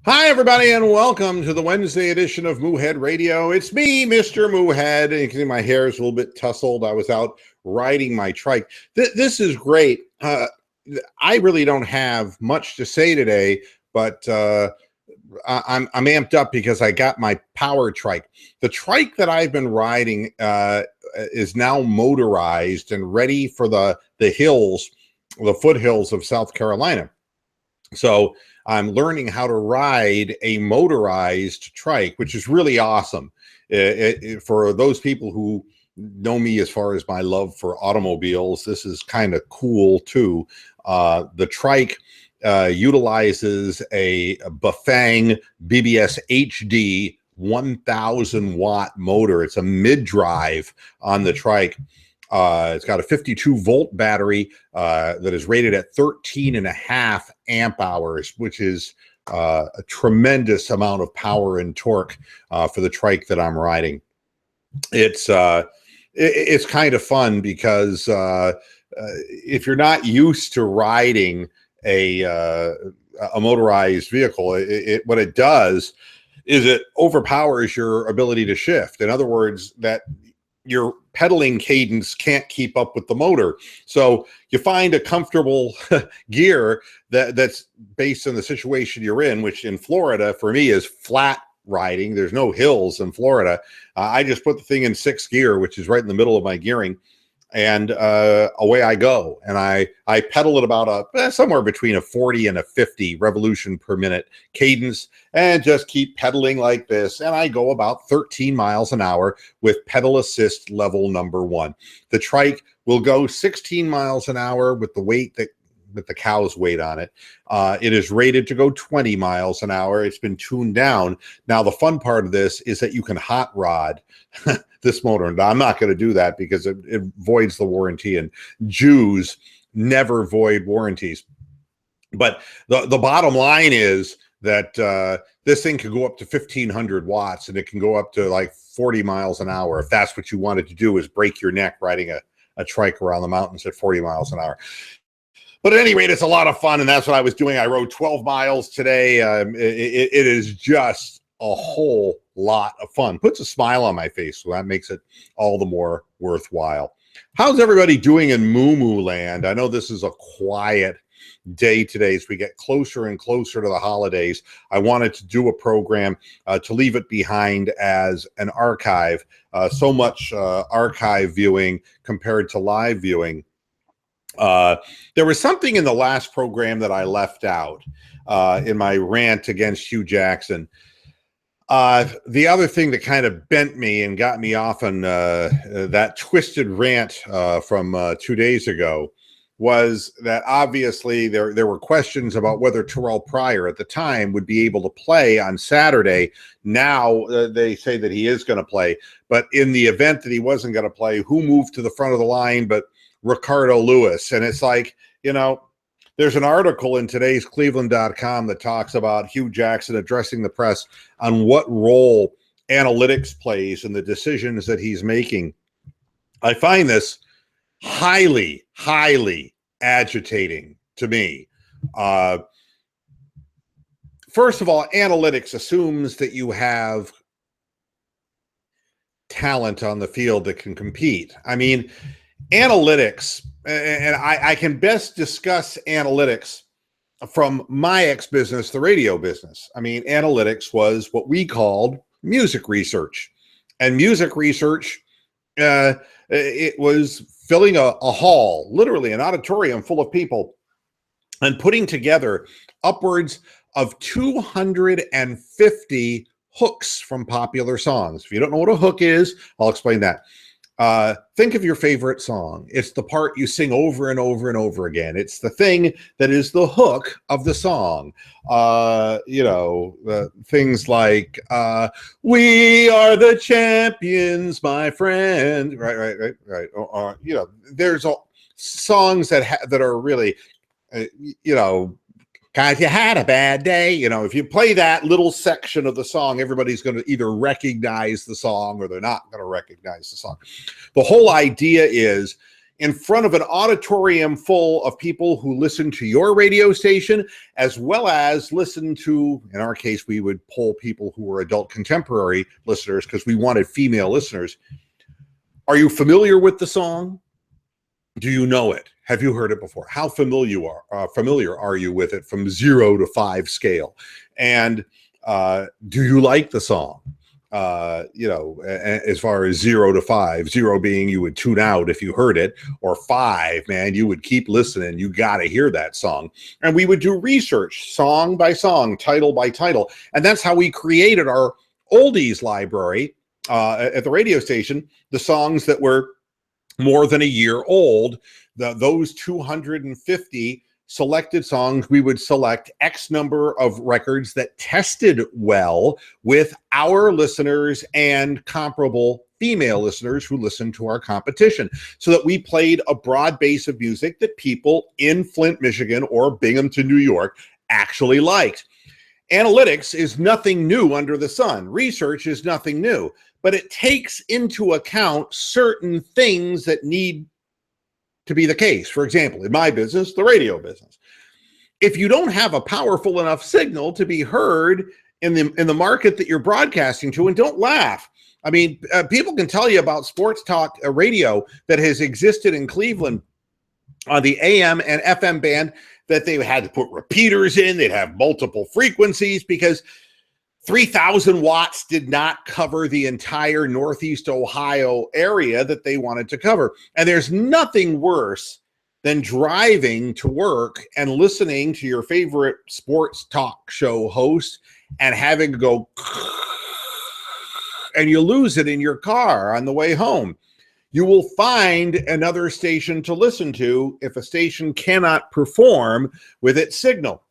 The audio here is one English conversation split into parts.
Hi, everybody, and welcome to the Wednesday edition of Moohead Radio. It's me, Mr. Moohead. You can see my hair is a little bit tousled. I was out riding my trike. This is great. I really don't have much to say today, but I'm amped up because I got my power trike. The trike that I've been riding is now motorized and ready for the hills, the foothills of South Carolina. So I'm learning how to ride a motorized trike, which is really awesome. For those people who know me as far as my love for automobiles, this is kind of cool too. The trike utilizes a Bafang BBS HD 1000 watt motor. It's a mid-drive on the trike. It's got a 52 volt battery that is rated at 13.5 amp hours, which is a tremendous amount of power and torque for the trike that I'm riding. It's kind of fun because if you're not used to riding a motorized vehicle, what it does is it overpowers your ability to shift. In other words, that your pedaling cadence can't keep up with the motor. So you find a comfortable gear that's based on the situation you're in, which in Florida, for me, is flat riding. There's no hills in Florida. I just put the thing in 6th gear, which is right in the middle of my gearing, and away I go. And I pedal at about somewhere between a 40 and a 50 revolution per minute cadence, and just keep pedaling like this. And I go about 13 miles an hour with pedal assist level number 1. The trike will go 16 miles an hour with the weight with the cow's weight on it. It is rated to go 20 miles an hour. It's been tuned down. Now, the fun part of this is that you can hot rod this motor. And I'm not going to do that because it voids the warranty, and Jews never void warranties. But the bottom line is that this thing can go up to 1,500 watts, and it can go up to like 40 miles an hour. If that's what you wanted to do, is break your neck riding a trike around the mountains at 40 miles an hour. But at any rate, it's a lot of fun, and that's what I was doing. I rode 12 miles today. It is just a whole lot of fun. Puts a smile on my face, so that makes it all the more worthwhile. How's everybody doing in Moo Land? I know this is a quiet day today as we get closer and closer to the holidays. I wanted to do a program to leave it behind as an archive. So much archive viewing compared to live viewing. There was something in the last program that I left out in my rant against Hugh Jackson. The other thing that kind of bent me and got me off on that twisted rant from 2 days ago was that obviously there were questions about whether Terrell Pryor at the time would be able to play on Saturday. Now they say that he is going to play, but in the event that he wasn't going to play, who moved to the front of the line but Ricardo Lewis? And it's like, there's an article in today's Cleveland.com that talks about Hugh Jackson addressing the press on what role analytics plays in the decisions that he's making. I find this highly, highly agitating to me. First of all, analytics assumes that you have talent on the field that can compete. I mean, analytics, and I can best discuss analytics from my ex-business, the radio business. I mean, analytics was what we called music research. And music research, it was filling a hall, literally an auditorium full of people, and putting together upwards of 250 hooks from popular songs. If you don't know what a hook is, I'll explain that. Think of your favorite song. It's the part you sing over and over and over again. It's the thing that is the hook of the song. Things like, we are the champions, my friend. Right. There's songs that are really, guys, you had a bad day. If you play that little section of the song, everybody's going to either recognize the song or they're not going to recognize the song. The whole idea is in front of an auditorium full of people who listen to your radio station, as well as listen to, in our case, we would poll people who were adult contemporary listeners because we wanted female listeners. Are you familiar with the song? Do you know it? Have you heard it before? How familiar are you with it from 0 to 5 scale? And do you like the song? As far as 0 to 5, 0 being you would tune out if you heard it, or 5, man, you would keep listening. You got to hear that song. And we would do research song by song, title by title. And that's how we created our oldies library at the radio station. The songs that were more than a year old, those 250 selected songs, we would select X number of records that tested well with our listeners and comparable female listeners who listened to our competition, so that we played a broad base of music that people in Flint, Michigan or Binghamton, New York actually liked. Analytics is nothing new under the sun. Research is nothing new, but it takes into account certain things that need to be the case. For example, in my business, the radio business, if you don't have a powerful enough signal to be heard in the market that you're broadcasting to, and don't laugh. I mean, people can tell you about sports talk radio that has existed in Cleveland on the AM and FM band, that they had to put repeaters in. They'd have multiple frequencies because 3,000 watts did not cover the entire Northeast Ohio area that they wanted to cover. And there's nothing worse than driving to work and listening to your favorite sports talk show host and having to go, and you lose it in your car on the way home. You will find another station to listen to if a station cannot perform with its signal.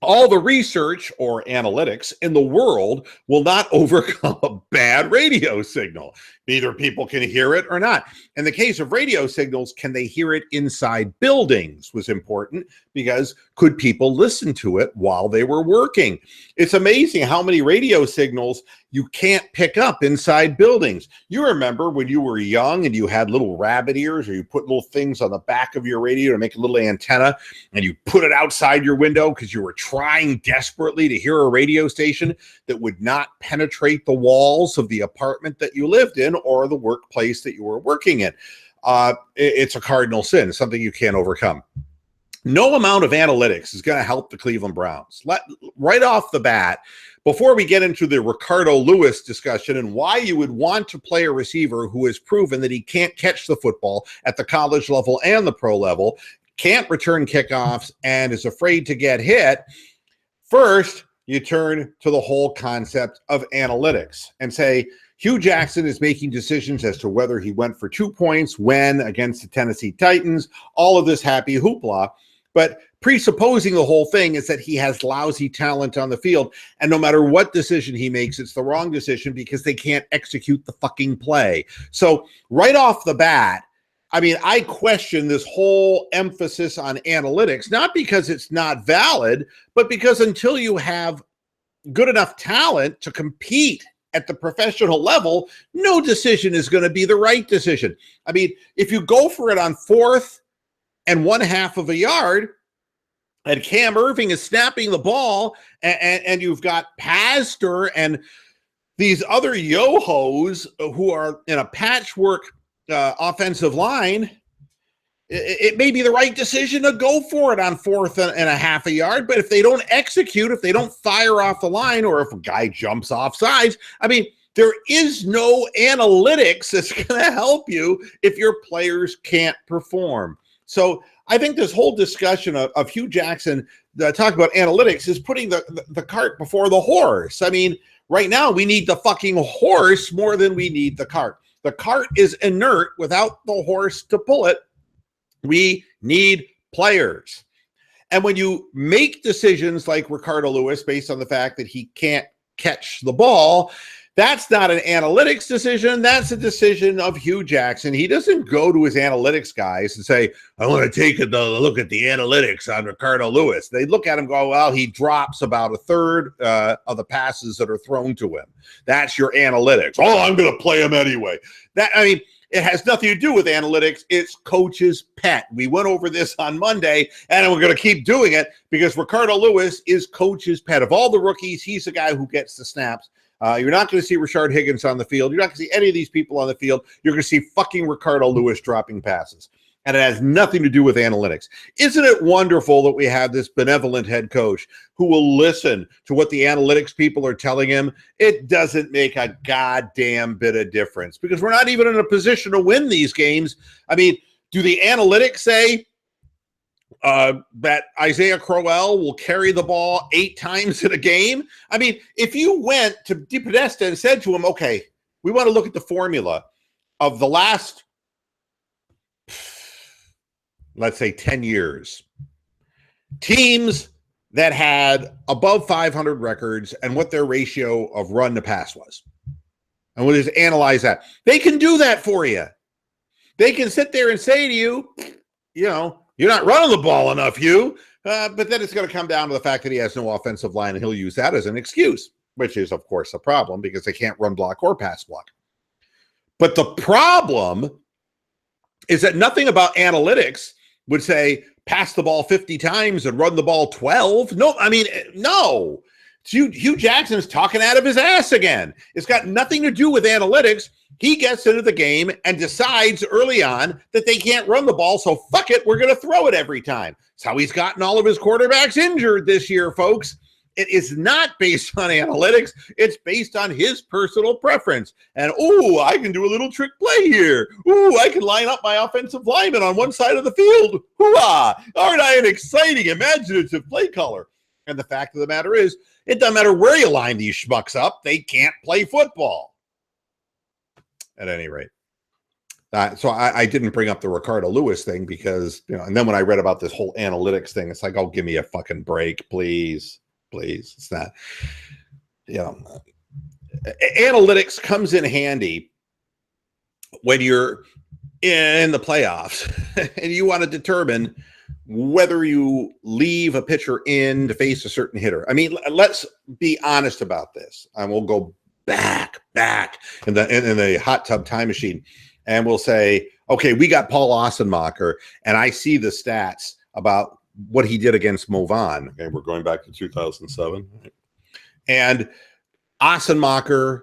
All the research or analytics in the world will not overcome a bad radio signal. Either people can hear it or not. In the case of radio signals, can they hear it inside buildings was important, because could people listen to it while they were working? It's amazing how many radio signals you can't pick up inside buildings. You remember when you were young and you had little rabbit ears, or you put little things on the back of your radio to make a little antenna, and you put it outside your window because you were trying desperately to hear a radio station that would not penetrate the walls of the apartment that you lived in or the workplace that you were working in. It's a cardinal sin, something you can't overcome. No amount of analytics is going to help the Cleveland Browns. Right off the bat, before we get into the Ricardo Lewis discussion and why you would want to play a receiver who has proven that he can't catch the football at the college level and the pro level, can't return kickoffs, and is afraid to get hit, first, you turn to the whole concept of analytics and say, Hugh Jackson is making decisions as to whether he went for 2 points when against the Tennessee Titans, all of this happy hoopla. But presupposing the whole thing is that he has lousy talent on the field, and no matter what decision he makes, it's the wrong decision because they can't execute the fucking play. So right off the bat, I mean, I question this whole emphasis on analytics, not because it's not valid, but because until you have good enough talent to compete at the professional level, no decision is going to be the right decision. I mean, if you go for it on 4th and 1/2 of a yard, and Cam Irving is snapping the ball, and you've got Pastor and these other yo-hos who are in a patchwork offensive line, it may be the right decision to go for it on 4th and 1/2 a yard. But if they don't execute, if they don't fire off the line, or if a guy jumps off sides, I mean, there is no analytics that's going to help you if your players can't perform. So I think this whole discussion of Hugh Jackson talking about analytics is putting the cart before the horse. I mean, right now we need the fucking horse more than we need the cart. The cart is inert without the horse to pull it. We need players. And when you make decisions like Ricardo Lewis based on the fact that he can't catch the ball, that's not an analytics decision. That's a decision of Hugh Jackson. He doesn't go to his analytics guys and say, I want to take a look at the analytics on Ricardo Lewis. They look at him and go, well, he drops about 1/3 of the passes that are thrown to him. That's your analytics. Oh, I'm going to play him anyway. I mean, It has nothing to do with analytics. It's coach's pet. We went over this on Monday, and we're going to keep doing it because Ricardo Lewis is coach's pet. Of all the rookies, he's the guy who gets the snaps. You're not going to see Rashard Higgins on the field. You're not going to see any of these people on the field. You're going to see fucking Ricardo Lewis dropping passes. And it has nothing to do with analytics. Isn't it wonderful that we have this benevolent head coach who will listen to what the analytics people are telling him? It doesn't make a goddamn bit of difference because we're not even in a position to win these games. I mean, do the analytics say that Isaiah Crowell will carry the ball 8 times in a game? I mean, if you went to DePodesta and said to him, okay, we want to look at the formula of the last, let's say 10 years, teams that had above 500 records and what their ratio of run to pass was. And we'll just analyze that. They can do that for you. They can sit there and say to you, you know, you're not running the ball enough, but then it's going to come down to the fact that he has no offensive line, and he'll use that as an excuse, which is, of course, a problem because they can't run block or pass block. But the problem is that nothing about analytics would say pass the ball 50 times and run the ball 12. No, I mean, no. Hugh Jackson's talking out of his ass again. It's got nothing to do with analytics. He gets into the game and decides early on that they can't run the ball, so fuck it, we're going to throw it every time. That's how he's gotten all of his quarterbacks injured this year, folks. It is not based on analytics. It's based on his personal preference. And, ooh, I can do a little trick play here. Ooh, I can line up my offensive lineman on one side of the field. Hoo-ah! Aren't I an exciting, imaginative play caller? And the fact of the matter is, it doesn't matter where you line these schmucks up. They can't play football. At any rate. So I didn't bring up the Ricardo Lewis thing because, you know, and then when I read about this whole analytics thing, it's like, oh, give me a fucking break, please. Please. It's not, you know, analytics comes in handy when you're in the playoffs and you want to determine whether you leave a pitcher in to face a certain hitter. I mean, let's be honest about this. And we'll go back in the hot tub time machine. And we'll say, okay, we got Paul Ossenmacher, and I see the stats about what he did against Movan. Okay, we're going back to 2007. And Ossenmacher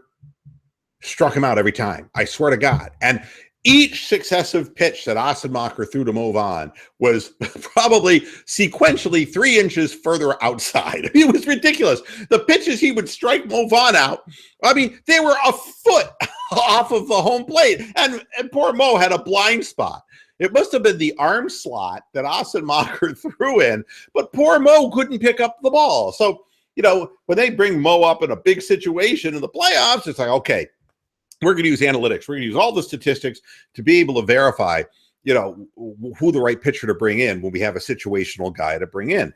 struck him out every time. I swear to God. And each successive pitch that Ossenmacher threw to Movan was probably sequentially 3 inches further outside. It was ridiculous. The pitches he would strike Movan out, I mean, they were a foot off of the home plate. And poor Mo had a blind spot. It must have been the arm slot that Ossenmacher threw in, but poor Mo couldn't pick up the ball. So, you know, when they bring Mo up in a big situation in the playoffs, it's like, okay, we're going to use analytics. We're going to use all the statistics to be able to verify, you know, who the right pitcher to bring in when we have a situational guy to bring in.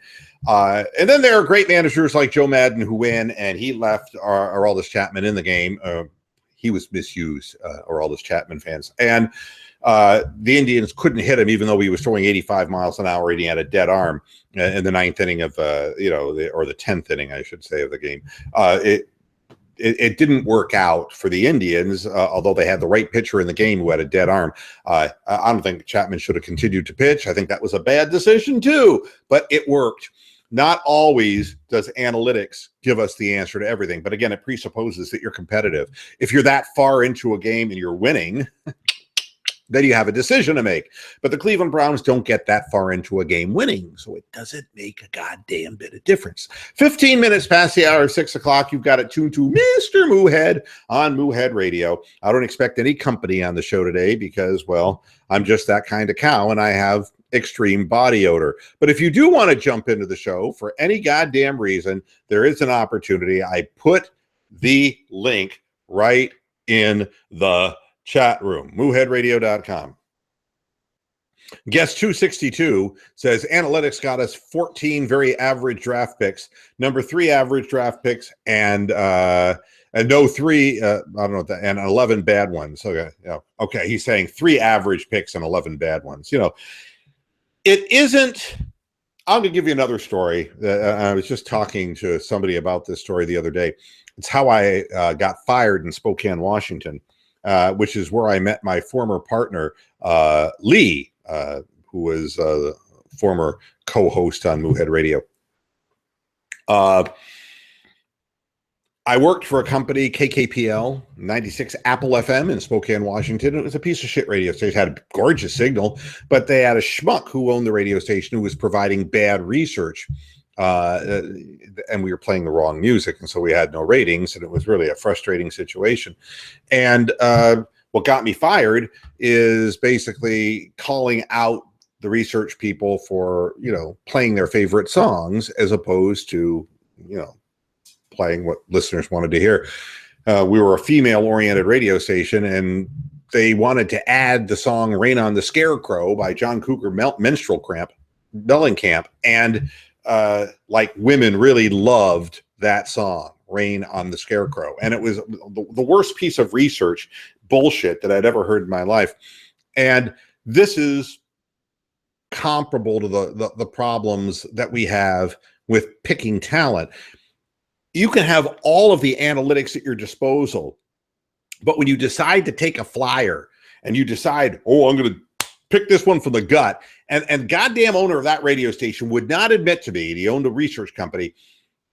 And then there are great managers like Joe Madden who win, and he left Aroldis Chapman in the game. He was misused, Aroldis Chapman fans. And the Indians couldn't hit him even though he was throwing 85 miles an hour and he had a dead arm in the 9th inning of, or the 10th inning, I should say, of the game. It didn't work out for the Indians, although they had the right pitcher in the game who had a dead arm. I don't think Chapman should have continued to pitch. I think that was a bad decision too, but it worked. Not always does analytics give us the answer to everything. But again, it presupposes that you're competitive. If you're that far into a game and you're winning, then you have a decision to make. But the Cleveland Browns don't get that far into a game winning, so it doesn't make a goddamn bit of difference. 15 minutes past the hour of 6 o'clock, you've got it tuned to Mr. Moohead on Moohead Radio. I don't expect any company on the show today because, well, I'm just that kind of cow, and I have extreme body odor. But if you do want to jump into the show for any goddamn reason, there is an opportunity. I put the link right in the chat room, mooheadradio.com. Guest 262 says analytics got us 14 very average draft picks, number 3 average draft picks, and no 3 I don't know what that, and 11 bad ones. Okay, yeah, okay, he's saying 3 average picks and 11 bad ones. You know, it isn't. I'm going to give you another story. I was just talking to somebody about this story the other day. It's how I got fired in Spokane, Washington. which is where I met my former partner, Lee, who was a former co-host on Moohead Radio. I worked for a company, KKPL 96 Apple FM in Spokane, Washington. It was a piece of shit radio station. It had a gorgeous signal, but they had a schmuck who owned the radio station who was providing bad research. And we were playing the wrong music, and so we had no ratings, and it was really a frustrating situation. And what got me fired is basically calling out the research people for, playing their favorite songs as opposed to, playing what listeners wanted to hear. We were a female-oriented radio station, and they wanted to add the song "Rain on the Scarecrow" by John Cougar Mellencamp, and like women really loved that song, "Rain on the Scarecrow," and it was the worst piece of research bullshit that I'd ever heard in my life. And this is comparable to the problems that we have with picking talent. You can have all of the analytics at your disposal, but when you decide to take a flyer and you decide, I'm going to pick this one from the gut, and goddamn owner of that radio station would not admit to me, he owned a research company,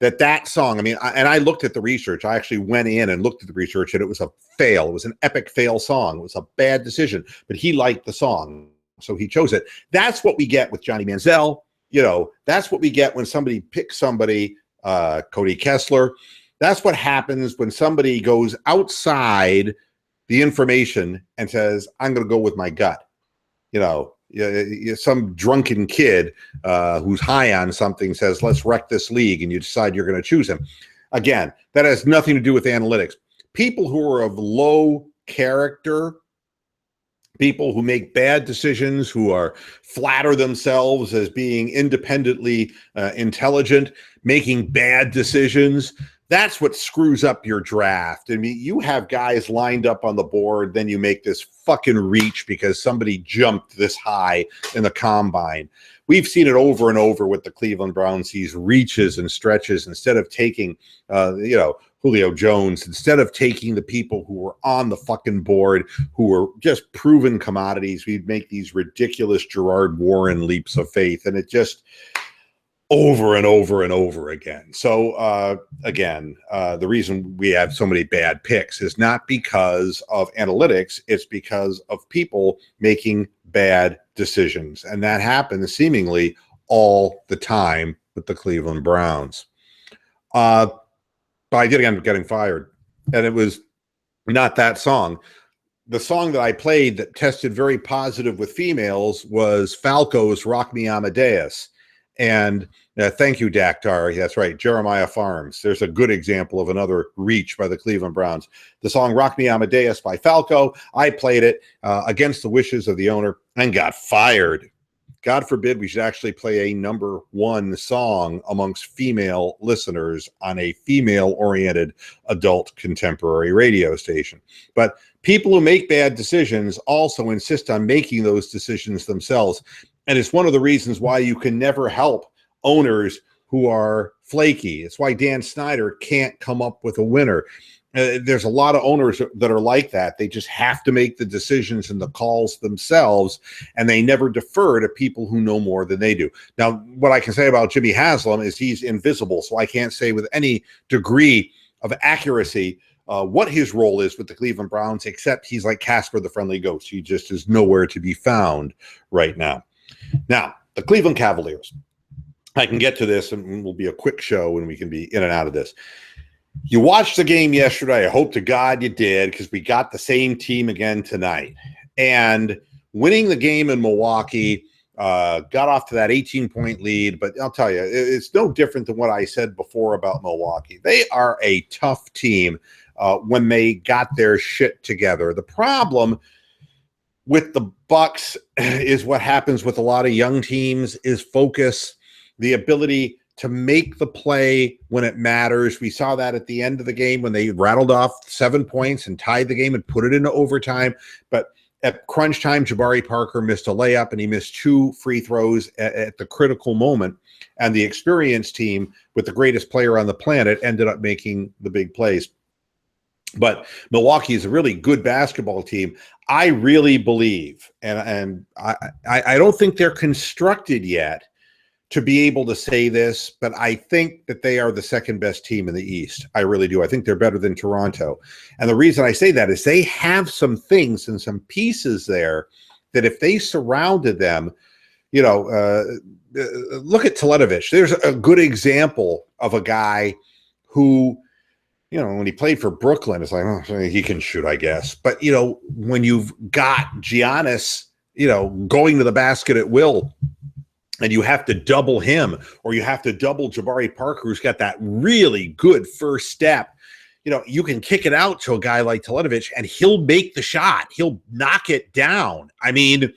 that song, and I looked at the research. I actually went in and looked at the research, and it was a fail. It was an epic fail song. It was a bad decision, but he liked the song, so he chose it. That's what we get with Johnny Manziel. That's what we get when somebody picks somebody, Cody Kessler. That's what happens when somebody goes outside the information and says, I'm going to go with my gut. Some drunken kid who's high on something says, let's wreck this league, and you decide you're going to choose him. Again, that has nothing to do with analytics. People who are of low character, people who make bad decisions, who flatter themselves as being independently intelligent, making bad decisions, that's what screws up your draft. You have guys lined up on the board, then you make this fucking reach because somebody jumped this high in the combine. We've seen it over and over with the Cleveland Browns, these reaches and stretches. Instead of taking, Julio Jones, instead of taking the people who were on the fucking board, who were just proven commodities, we'd make these ridiculous Gerard Warren leaps of faith. And it just over and over and over again. So the reason we have so many bad picks is not because of analytics. It's because of people making bad decisions. And that happens seemingly all the time with the Cleveland Browns. But I did end up getting fired. And it was not that song. The song that I played that tested very positive with females was Falco's "Rock Me Amadeus." And thank you, Daktar. That's right, Jeremiah Farms. There's a good example of another reach by the Cleveland Browns. The song "Rock Me Amadeus" by Falco. I played it against the wishes of the owner and got fired. God forbid we should actually play a number one song amongst female listeners on a female-oriented adult contemporary radio station. But people who make bad decisions also insist on making those decisions themselves. And it's one of the reasons why you can never help owners who are flaky. It's why Dan Snyder can't come up with a winner. There's a lot of owners that are like that. They just have to make the decisions and the calls themselves, and they never defer to people who know more than they do. Now, what I can say about Jimmy Haslam is he's invisible, so I can't say with any degree of accuracy what his role is with the Cleveland Browns, except he's like Casper the Friendly Ghost. He just is nowhere to be found right now. Now, the Cleveland Cavaliers. I can get to this, and it will be a quick show, and we can be in and out of this. You watched the game yesterday. I hope to God you did, because we got the same team again tonight. And winning the game in Milwaukee, got off to that 18-point lead. But I'll tell you, it's no different than what I said before about Milwaukee. They are a tough team when they got their shit together. The problem with the Bucks is what happens with a lot of young teams is focus, the ability to make the play when it matters. We saw that at the end of the game when they rattled off 7 points and tied the game and put it into overtime. But at crunch time, Jabari Parker missed a layup and he missed 2 free throws at the critical moment. And the experienced team with the greatest player on the planet ended up making the big plays. But Milwaukee is a really good basketball team. I really believe, and I don't think they're constructed yet to be able to say this, but I think that they are the second best team in the East. I really do. I think they're better than Toronto. And the reason I say that is they have some things and some pieces there that if they surrounded them, you know, look at Teletovic. There's a good example of a guy who, you know, when he played for Brooklyn, it's like, oh, he can shoot, I guess. But, you know, when you've got Giannis, you know, going to the basket at will, and you have to double him, or you have to double Jabari Parker, who's got that really good first step, you know, you can kick it out to a guy like Teletovic, and he'll make the shot. He'll knock it down. I mean,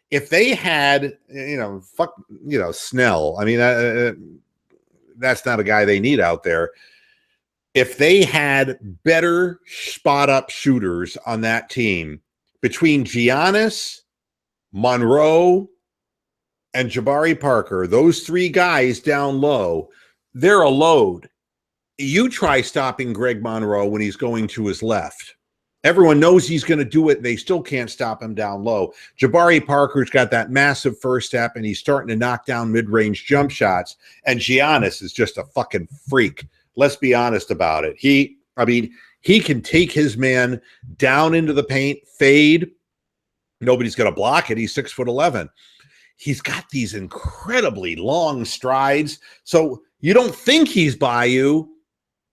if they had, you know, Snell, I mean, that's not a guy they need out there. If they had better spot-up shooters on that team, between Giannis, Monroe, and Jabari Parker, those three guys down low, they're a load. You try stopping Greg Monroe when he's going to his left. Everyone knows he's going to do it, and they still can't stop him down low. Jabari Parker's got that massive first step, and he's starting to knock down mid-range jump shots, and Giannis is just a fucking freak. Let's be honest about it. He can take his man down into the paint, fade. Nobody's going to block it. He's 6'11". He's got these incredibly long strides. So you don't think he's by you,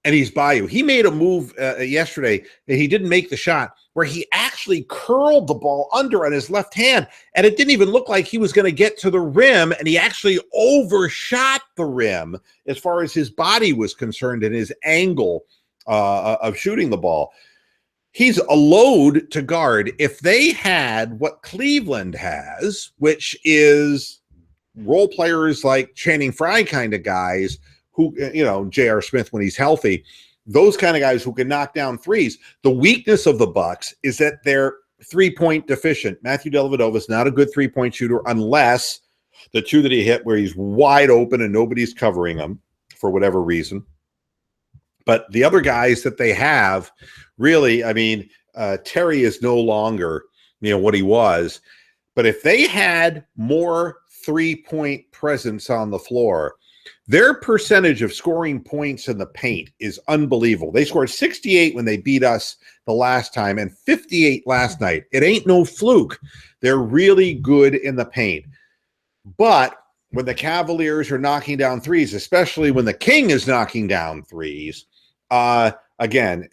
and he's by you. He made a move yesterday, and he didn't make the shot, where he actually curled the ball under on his left hand, and it didn't even look like he was going to get to the rim, and he actually overshot the rim as far as his body was concerned and his angle of shooting the ball. He's a load to guard. If they had what Cleveland has, which is role players like Channing Frye kind of guys who, you know, J.R. Smith when he's healthy, those kind of guys who can knock down threes. The weakness of the Bucks is that they're three-point deficient. Matthew Dellavedova is not a good three-point shooter unless the two that he hit where he's wide open and nobody's covering him for whatever reason. But the other guys that they have, really, I mean, Terry is no longer, you know, what he was. But if they had more three-point presence on the floor, their percentage of scoring points in the paint is unbelievable. They scored 68 when they beat us the last time and 58 last night. It ain't no fluke. They're really good in the paint. But when the Cavaliers are knocking down threes, especially when the King is knocking down threes, again,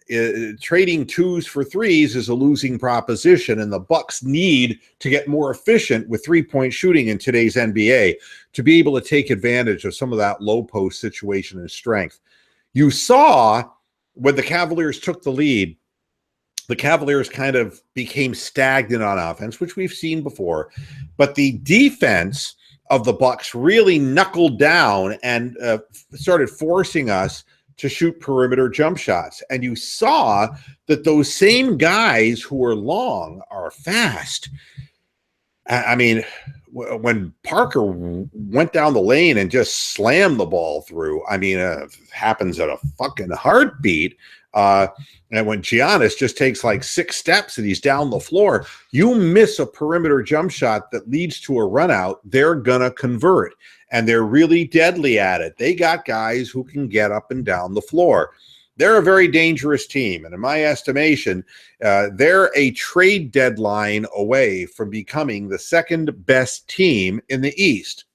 trading twos for threes is a losing proposition, and the Bucks need to get more efficient with three-point shooting in today's NBA to be able to take advantage of some of that low post situation and strength. You saw when the Cavaliers took the lead, the Cavaliers kind of became stagnant on offense, which we've seen before, but the defense of the Bucks really knuckled down and started forcing us to shoot perimeter jump shots. And you saw that those same guys who are long are fast. I mean, when Parker went down the lane and just slammed the ball through, I mean, it happens at a fucking heartbeat. And when Giannis just takes like 6 steps and he's down the floor, you miss a perimeter jump shot that leads to a run out, they're going to convert. And they're really deadly at it. They got guys who can get up and down the floor. They're a very dangerous team. And in my estimation, they're a trade deadline away from becoming the second best team in the East.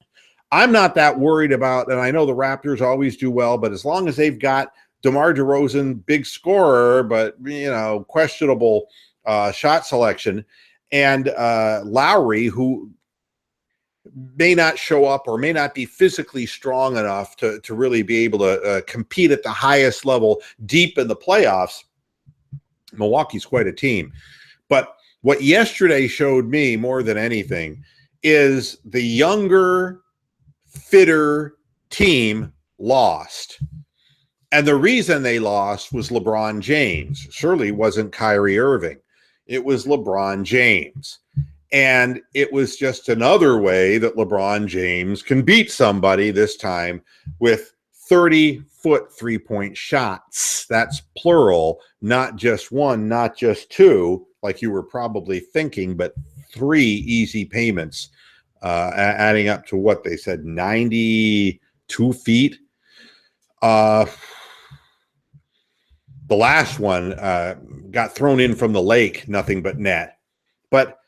I'm not that worried about, and I know the Raptors always do well, but as long as they've got DeMar DeRozan, big scorer, but, you know, questionable shot selection, and Lowry, who may not show up or may not be physically strong enough to really be able to compete at the highest level deep in the playoffs, Milwaukee's quite a team. But what yesterday showed me more than anything is the younger, fitter team lost. And the reason they lost was LeBron James. Surely it wasn't Kyrie Irving. It was LeBron James. And it was just another way that LeBron James can beat somebody, this time with 30-foot three-point shots. That's plural, not just one, not just two, like you were probably thinking, but 3 easy payments, adding up to what they said, 92 feet. The last one got thrown in from the lake, nothing but net. But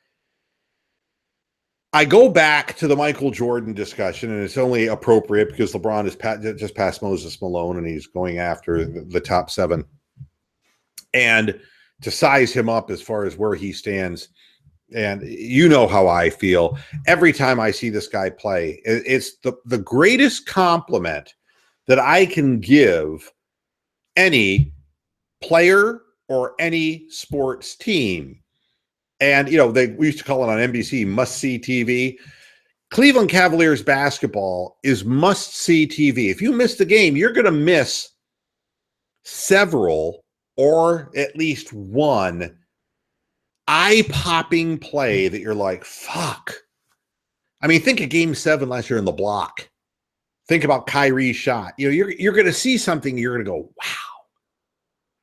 I go back to the Michael Jordan discussion, and it's only appropriate because LeBron has just passed Moses Malone, and he's going after the top 7. And to size him up as far as where he stands, and you know how I feel every time I see this guy play. It's the greatest compliment that I can give any player or any sports team. And, you know, we used to call it on NBC must-see TV. Cleveland Cavaliers basketball is must-see TV. If you miss the game, you're going to miss several or at least one eye-popping play that you're like, fuck. I mean, think of Game 7 last year in the block. Think about Kyrie's shot. You know, you're going to see something, you're going to go, wow,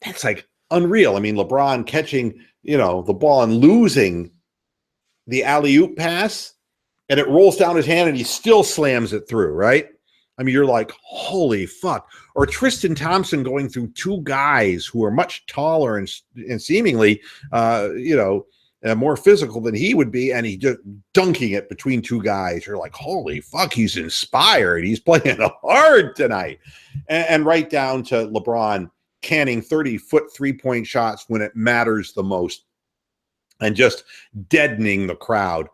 that's like unreal. I mean, LeBron catching, you know, the ball and losing the alley-oop pass, and it rolls down his hand and he still slams it through, right? I mean, you're like, holy fuck. Or Tristan Thompson going through 2 guys who are much taller and seemingly, you know, more physical than he would be, and he just dunking it between 2 guys. You're like, holy fuck, he's inspired. He's playing hard tonight. And right down to LeBron canning 30-foot three-point shots when it matters the most and just deadening the crowd.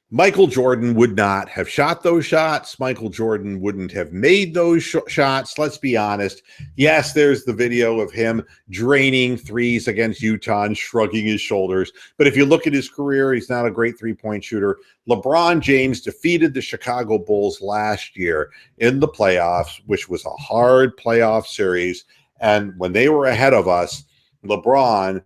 Michael Jordan would not have shot those shots. Michael Jordan wouldn't have made those shots. Let's be honest. Yes, there's the video of him draining threes against Utah and shrugging his shoulders. But if you look at his career, he's not a great three-point shooter. LeBron James defeated the Chicago Bulls last year in the playoffs, which was a hard playoff series. And when they were ahead of us, LeBron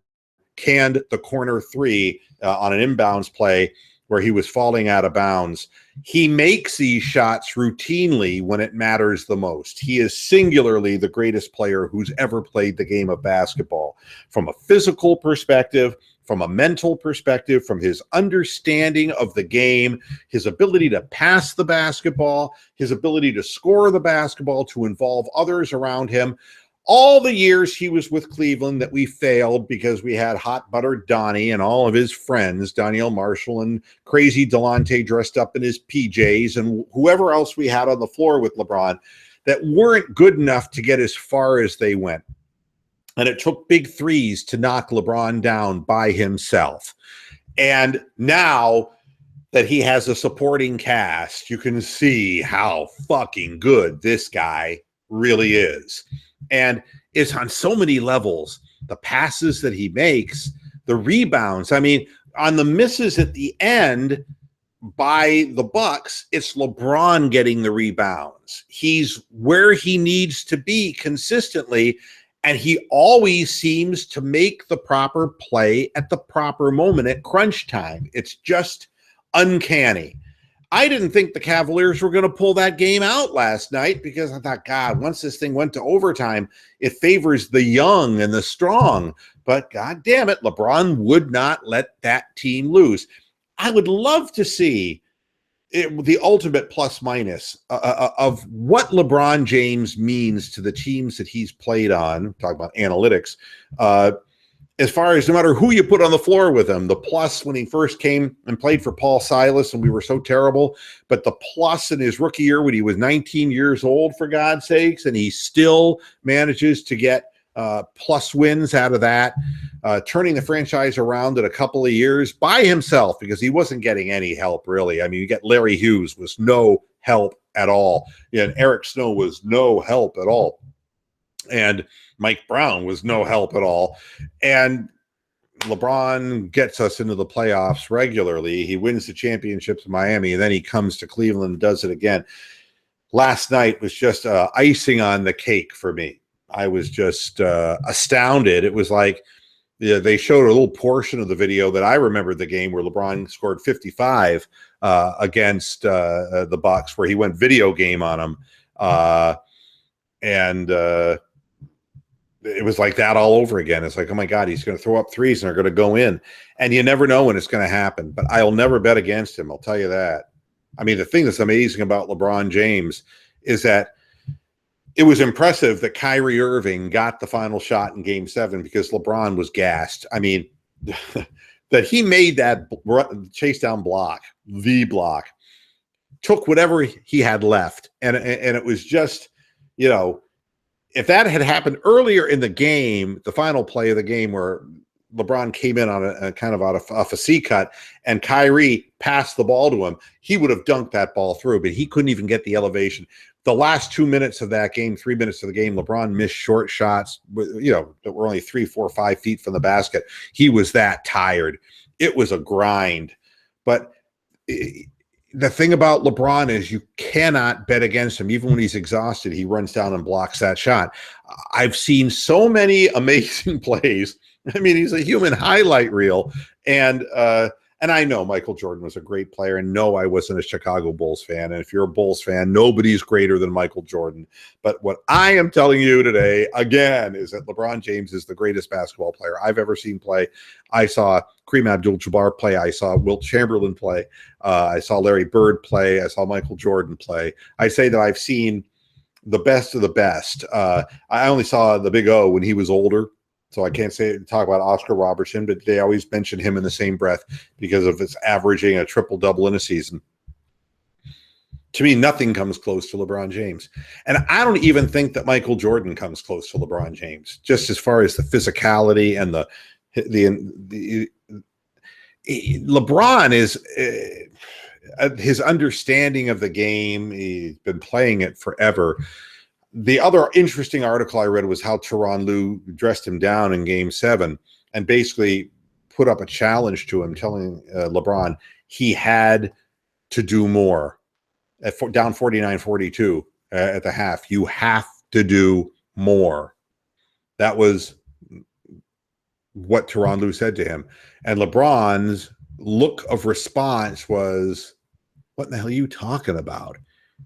canned the corner 3 on an inbounds play where he was falling out of bounds. He makes these shots routinely when it matters the most. He is singularly the greatest player who's ever played the game of basketball. From a physical perspective, from a mental perspective, from his understanding of the game, his ability to pass the basketball, his ability to score the basketball, to involve others around him. All the years he was with Cleveland that we failed because we had Hot Butter Donnie and all of his friends, Danielle Marshall and Crazy Delonte dressed up in his PJs and whoever else we had on the floor with LeBron, that weren't good enough to get as far as they went. And it took big threes to knock LeBron down by himself. And now that he has a supporting cast, you can see how fucking good this guy really is. And it's on so many levels. The passes that he makes, the rebounds. I mean, on the misses at the end by the Bucks, it's LeBron getting the rebounds. He's where he needs to be consistently, and he always seems to make the proper play at the proper moment at crunch time. It's just uncanny. I didn't think the Cavaliers were going to pull that game out last night because I thought, God, once this thing went to overtime, it favors the young and the strong. But God damn it, LeBron would not let that team lose. I would love to see the ultimate plus minus of what LeBron James means to the teams that he's played on. Talk about analytics. As far as no matter who you put on the floor with him, the plus when he first came and played for Paul Silas and we were so terrible, but the plus in his rookie year when he was 19 years old, for God's sakes, and he still manages to get plus wins out of that, turning the franchise around in a couple of years by himself because he wasn't getting any help, really. I mean, you get Larry Hughes was no help at all, and Eric Snow was no help at all. And Mike Brown was no help at all. And LeBron gets us into the playoffs regularly. He wins the championships in Miami, and then he comes to Cleveland and does it again. Last night was just icing on the cake for me. I was just astounded. It was like they showed a little portion of the video that I remember the game where LeBron scored 55 against the Bucks, where he went video game on them. And it was like that all over again. It's like, oh my God, he's going to throw up threes and they're going to go in. And you never know when it's going to happen. But I'll never bet against him. I'll tell you that. I mean, the thing that's amazing about LeBron James is that it was impressive that Kyrie Irving got the final shot in Game 7 because LeBron was gassed. I mean, that he made that chase down block, the block, took whatever he had left. And it was just, you know, if that had happened earlier in the game, the final play of the game where LeBron came in on a kind of off a C cut and Kyrie passed the ball to him, he would have dunked that ball through, but he couldn't even get the elevation. The last 2 minutes of that game, 3 minutes of the game, LeBron missed short shots, you know, that were only 3, 4, 5 feet from the basket. He was that tired. It was a grind. But the thing about LeBron is you cannot bet against him. Even when he's exhausted, he runs down and blocks that shot. I've seen so many amazing plays. I mean, he's a human highlight reel. And I know Michael Jordan was a great player, and no, I wasn't a Chicago Bulls fan. And if you're a Bulls fan, nobody's greater than Michael Jordan. But what I am telling you today, again, is that LeBron James is the greatest basketball player I've ever seen play. I saw Kareem Abdul-Jabbar play. I saw Wilt Chamberlain play. I saw Larry Bird play. I saw Michael Jordan play. I say that I've seen the best of the best. I only saw the Big O when he was older. So I can't talk about Oscar Robertson, but they always mention him in the same breath because of his averaging a triple-double in a season. To me, nothing comes close to LeBron James. And I don't even think that Michael Jordan comes close to LeBron James, just as far as the physicality and the LeBron is his understanding of the game. He's been playing it forever. The other interesting article I read was how Tyronn Lue dressed him down in Game 7 and basically put up a challenge to him, telling LeBron he had to do more. Down 49-42 at the half. You have to do more. That was what Tyronn Lue said to him. And LeBron's look of response was, what the hell are you talking about?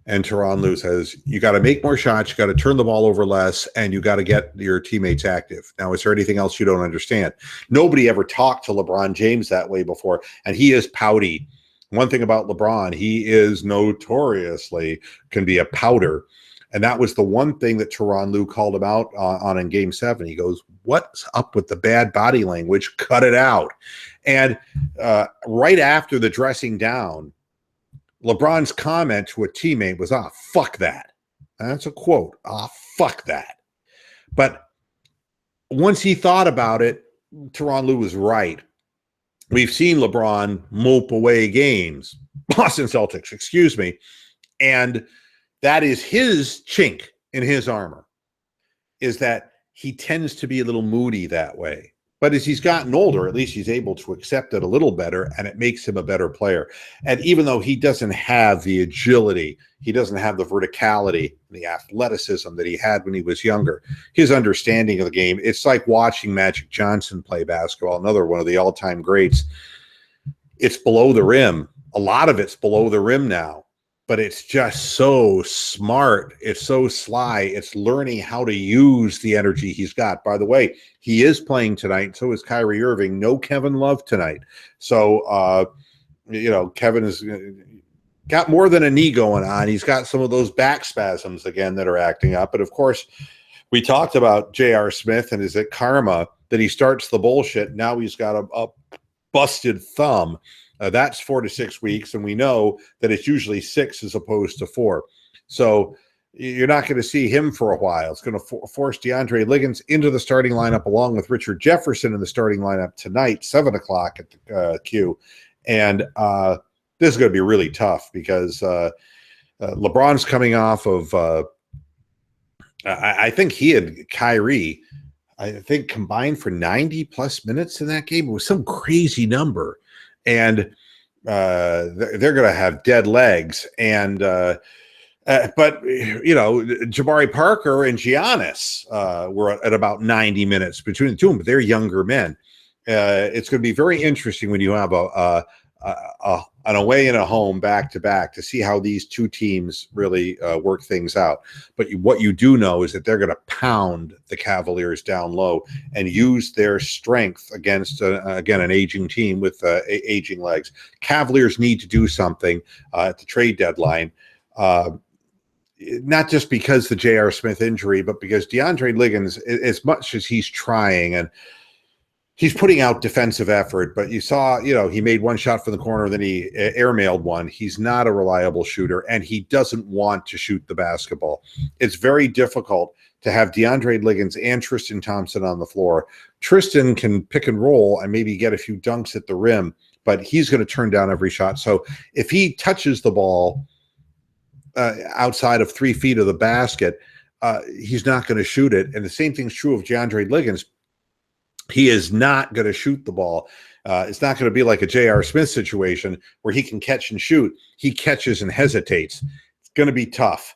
And Tyronn Lue says, you got to make more shots, you got to turn the ball over less, and you got to get your teammates active. Now, is there anything else you don't understand? Nobody ever talked to LeBron James that way before, and he is pouty. One thing about LeBron, he is notoriously can be a pouter. And that was the one thing that Tyronn Lue called him out on in Game 7. He goes, what's up with the bad body language? Cut it out. And right after the dressing down, LeBron's comment to a teammate was, fuck that. And that's a quote. Fuck that. But once he thought about it, Tyronn Lue was right. We've seen LeBron mope away games, Boston Celtics, excuse me. And that is his chink in his armor, is that he tends to be a little moody that way. But as he's gotten older, at least he's able to accept it a little better, and it makes him a better player. And even though he doesn't have the agility, he doesn't have the verticality, the athleticism that he had when he was younger, his understanding of the game, it's like watching Magic Johnson play basketball, another one of the all-time greats. It's below the rim. A lot of it's below the rim now. But it's just so smart. It's so sly. It's learning how to use the energy he's got. By the way, he is playing tonight. So is Kyrie Irving. No Kevin Love tonight. So, Kevin has got more than a knee going on. He's got some of those back spasms again that are acting up. But of course, we talked about J.R. Smith and is it karma that he starts the bullshit. Now he's got a busted thumb. That's 4 to 6 weeks, and we know that it's usually 6 as opposed to 4. So you're not going to see him for a while. It's going to force DeAndre Liggins into the starting lineup along with Richard Jefferson in the starting lineup tonight, 7 o'clock at the Q. And this is going to be really tough because LeBron's coming off of I think he had Kyrie, I think, combined for 90-plus minutes in that game. It was some crazy number. And they're going to have dead legs. And but Jabari Parker and Giannis were at about 90 minutes between the two of them, but they're younger men. It's going to be very interesting when you have a an away and a home back to back to see how these two teams really work things out. But what you do know is that they're going to pound the Cavaliers down low and use their strength against, again, an aging team with aging legs. Cavaliers need to do something at the trade deadline. Not just because the J.R. Smith injury, but because DeAndre Liggins, as much as he's trying and he's putting out defensive effort, but you saw, he made one shot from the corner, then he airmailed one. He's not a reliable shooter, and he doesn't want to shoot the basketball. It's very difficult to have DeAndre Liggins and Tristan Thompson on the floor. Tristan can pick and roll and maybe get a few dunks at the rim, but he's going to turn down every shot. So if he touches the ball outside of 3 feet of the basket, he's not going to shoot it. And the same thing's true of DeAndre Liggins. He is not going to shoot the ball. It's not going to be like a J.R. Smith situation where he can catch and shoot. He catches and hesitates. It's going to be tough.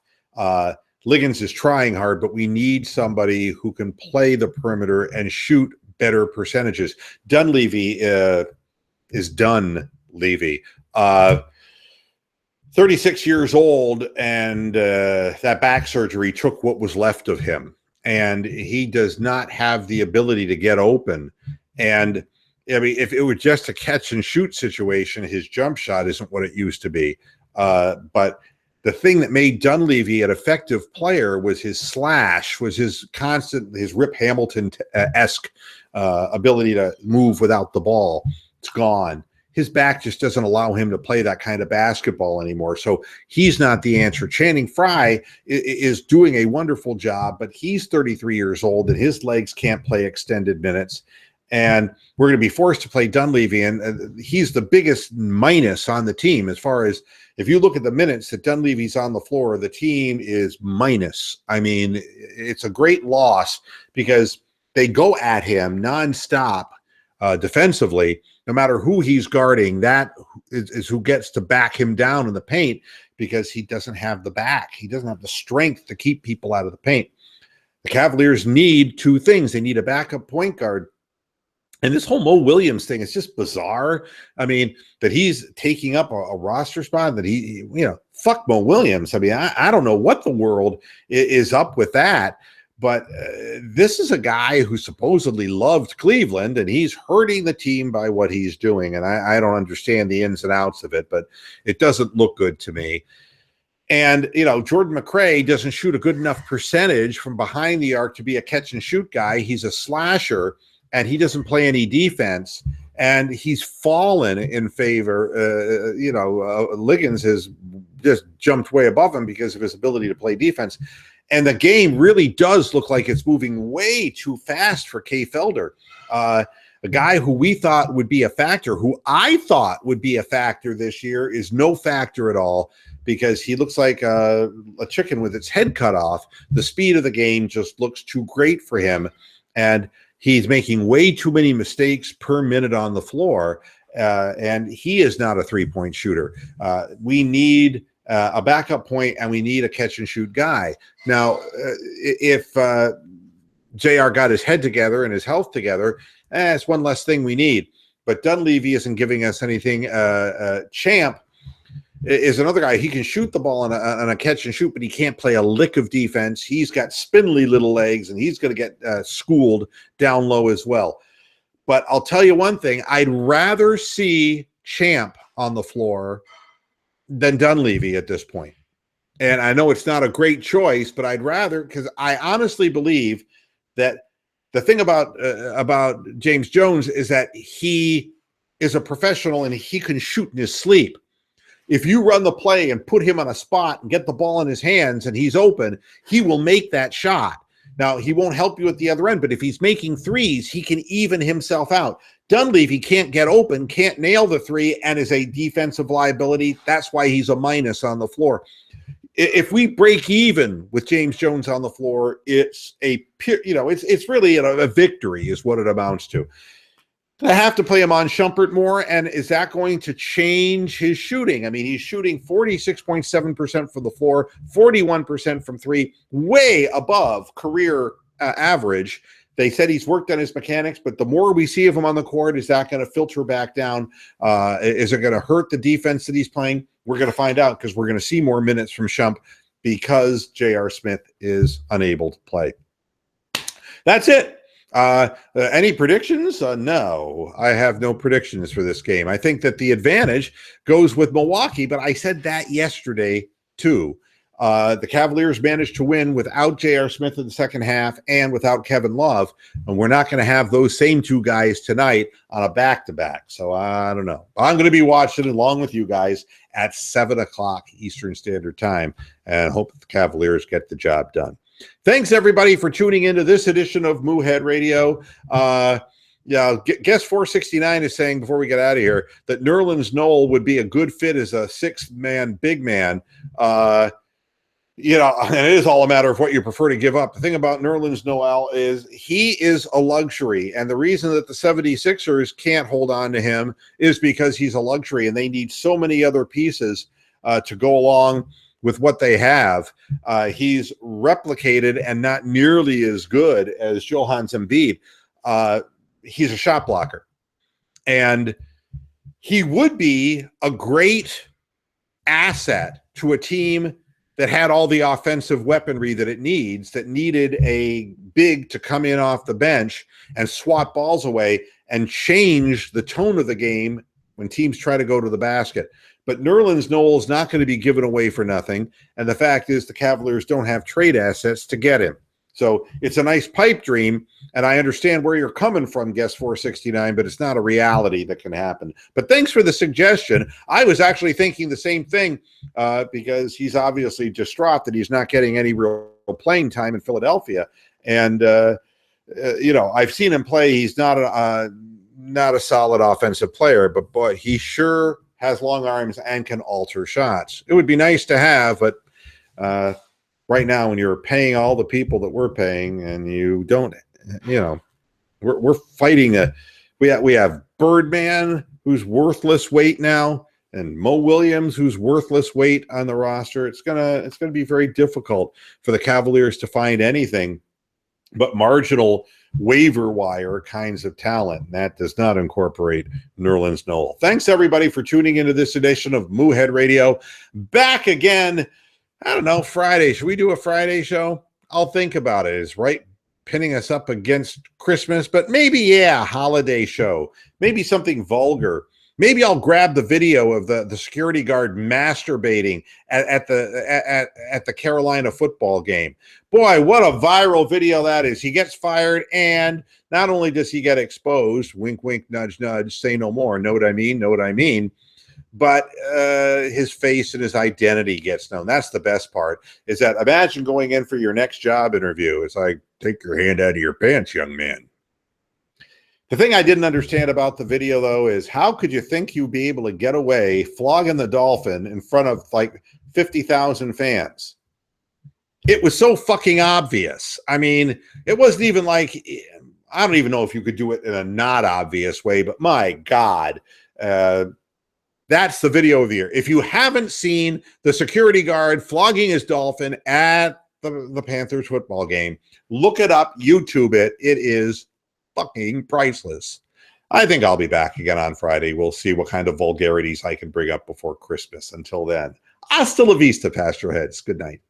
Liggins is trying hard, but we need somebody who can play the perimeter and shoot better percentages. Dunleavy is Dunleavy. 36 years old, and that back surgery took what was left of him. And he does not have the ability to get open. And I mean, if it was just a catch and shoot situation, his jump shot isn't what it used to be. But the thing that made Dunleavy an effective player was his slash, was his Rip Hamilton-esque ability to move without the ball. It's gone. His back just doesn't allow him to play that kind of basketball anymore. So he's not the answer. Channing Frye is doing a wonderful job, but he's 33 years old and his legs can't play extended minutes. And we're going to be forced to play Dunleavy. And he's the biggest minus on the team as far as if you look at the minutes that Dunleavy's on the floor, the team is minus. I mean, it's a great loss because they go at him nonstop defensively. No matter who he's guarding, that is who gets to back him down in the paint because he doesn't have the back. He doesn't have the strength to keep people out of the paint. The Cavaliers need two things. They need a backup point guard. And this whole Mo Williams thing is just bizarre. I mean, that he's taking up a roster spot, that he fuck Mo Williams. I mean, I don't know what the world is up with that. But this is a guy who supposedly loved Cleveland, and he's hurting the team by what he's doing. And I don't understand the ins and outs of it, but it doesn't look good to me. And, Jordan McRae doesn't shoot a good enough percentage from behind the arc to be a catch and shoot guy. He's a slasher, and he doesn't play any defense. And he's fallen in favor. Liggins has just jumped way above him because of his ability to play defense. And the game really does look like it's moving way too fast for Kay Felder, a guy who we thought would be a factor, who I thought would be a factor this year, is no factor at all because he looks like a chicken with its head cut off. The speed of the game just looks too great for him, and he's making way too many mistakes per minute on the floor, and he is not a three-point shooter. We need a backup point, and we need a catch and shoot guy. Now, if JR got his head together and his health together, it's one less thing we need. But Dunleavy isn't giving us anything. Champ is another guy. He can shoot the ball on a catch and shoot, but he can't play a lick of defense. He's got spindly little legs, and he's going to get schooled down low as well. But I'll tell you one thing. I'd rather see Champ on the floor than Dunleavy at this point. And I know it's not a great choice, but I'd rather, because I honestly believe that the thing about James Jones is that he is a professional and he can shoot in his sleep. If you run the play and put him on a spot and get the ball in his hands and he's open, he will make that shot. Now, he won't help you at the other end, but if he's making threes, he can even himself out. Dunleavy can't get open, can't nail the three, and is a defensive liability. That's why he's a minus on the floor. If we break even with James Jones on the floor, it's it's really a victory is what it amounts to. I have to play him on Shumpert more, and is that going to change his shooting? I mean, he's shooting 46.7% from the floor, 41% from three, way above career average. They said he's worked on his mechanics, but the more we see of him on the court, is that going to filter back down? Is it going to hurt the defense that he's playing? We're going to find out, because we're going to see more minutes from Shump because J.R. Smith is unable to play. That's it. Any predictions? No, I have no predictions for this game. I think that the advantage goes with Milwaukee, but I said that yesterday too. The Cavaliers managed to win without J.R. Smith in the second half and without Kevin Love, and we're not going to have those same two guys tonight on a back-to-back. So I don't know. I'm going to be watching along with you guys at 7 o'clock Eastern Standard Time, and hope that the Cavaliers get the job done. Thanks, everybody, for tuning into this edition of Moohead Radio. Guest 469 is saying, before we get out of here, that Nerlens Noel would be a good fit as a six-man big man. And it is all a matter of what you prefer to give up. The thing about Nerlens Noel is he is a luxury, and the reason that the 76ers can't hold on to him is because he's a luxury, and they need so many other pieces to go along with what they have. He's replicated and not nearly as good as Johannes Embiid. He's a shot blocker, and he would be a great asset to a team that had all the offensive weaponry that it needs, that needed a big to come in off the bench and swat balls away and change the tone of the game when teams try to go to the basket. But Nerlens Noel is not going to be given away for nothing. And the fact is the Cavaliers don't have trade assets to get him. So it's a nice pipe dream, and I understand where you're coming from, Guest 469, but it's not a reality that can happen. But thanks for the suggestion. I was actually thinking the same thing because he's obviously distraught that he's not getting any real playing time in Philadelphia. And, I've seen him play. He's not a solid offensive player, but boy, he sure has long arms and can alter shots. It would be nice to have, but right now, when you're paying all the people that we're paying, and you don't, we're fighting we have Birdman, who's worthless weight now, and Mo Williams, who's worthless weight on the roster. It's gonna be very difficult for the Cavaliers to find anything but marginal waiver wire kinds of talent. That does not incorporate Nerlens Noel. Thanks, everybody, for tuning into this edition of Moohead Radio. Back again, I don't know, Friday. Should we do a Friday show? I'll think about it. It's right pinning us up against Christmas, but maybe, holiday show. Maybe something vulgar. Maybe I'll grab the video of the security guard masturbating at the Carolina football game. Boy, what a viral video that is. He gets fired, and not only does he get exposed, wink, wink, nudge, nudge, say no more, know what I mean, but his face and his identity gets known. That's the best part, is that imagine going in for your next job interview. It's like, take your hand out of your pants, young man. The thing I didn't understand about the video, though, is how could you think you'd be able to get away flogging the Dolphin in front of like 50,000 fans? It was so fucking obvious. I mean, it wasn't even like, I don't even know if you could do it in a not obvious way, but my God, that's the video of the year. If you haven't seen the security guard flogging his Dolphin at the Panthers football game, look it up, YouTube it. It is fucking priceless. I think I'll be back again on Friday. We'll see what kind of vulgarities I can bring up before Christmas. Until then, hasta la vista, Pastor Heads. Good night.